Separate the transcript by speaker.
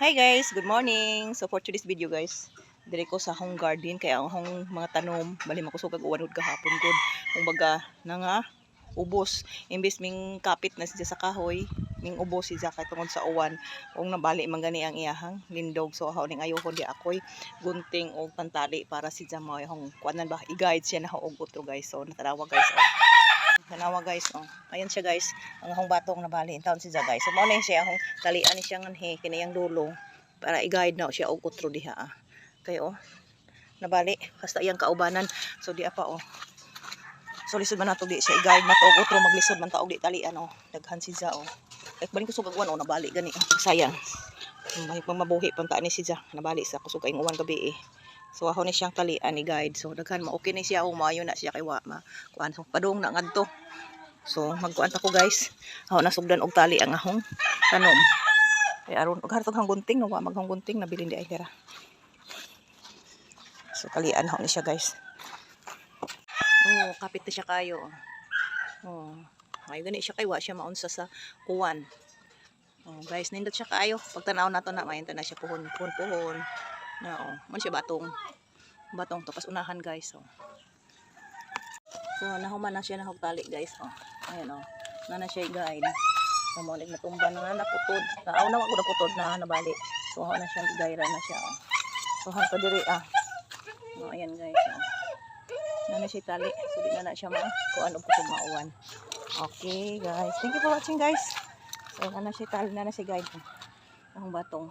Speaker 1: Hi guys, good morning. So for today's video guys, dire ko sa home garden kaya ang hong mga tanom bali makusog ag uwan gahapon gud. Kung baga na nga ubos imbes ming kapit na siya sa kahoy, ming ubos siya kay tungod sa uwan. Kung nabali man gani ang iyahang lindog so haw ning ayoko di akoy gunting og pantali para siya mo hong kuanan ba i-guide siya na og utro guys. So natanawa guys. Tanawa guys, oh. Ayan siya guys, ang hong batong nabali in town siya guys. So mo na siya hong talian ni siya nganhi kinayang dulo para i-guide na siya og utro diha. Kay oh, nabali basta iyang kaubanan. So di apa oh. So lisod man nato di siya i-guide na to og utro maglisod man ta og di talian oh. Daghan siya oh. Kay balik ko sugagwan oh nabali gani oh. Sayang. May mabuhi pang ta ni siya nabali sa kusog kay uwan gabi eh. So ako ni siyang talian ni guide. So daghan mo okay ni siya o maayo na siya kay wa ma kuan so padung na ngadto. So magkuan ta ko guys. Ako nasugdan og tali ang ahong tanom. Kay aron og hartog hang gunting no wa maghang gunting nabilin di ay dira. So talian ako ni siya guys. Oh, kapit na siya kayo. Oh. Ay gani siya kay wa siya maunsa sa kuwan. Oh, guys, nindot siya kaayo. Pag tanaw nato na mayon na siya puhon. Na oh, man siya batong to pas unahan guys oh. So nahuman na siya nahog tali guys oh. Ayan oh. Na siya guide. Mamulig na tumba na naputod. Naaw na ako naputod na nabali. So ako na siya gaira na siya oh. So hangtod diri ah. Oh ayan guys oh. Na siya tali. So di na siya kuan og kusog mauwan. Okay guys. Thank you for watching guys. So na siya tali na siya guide. Ang batong.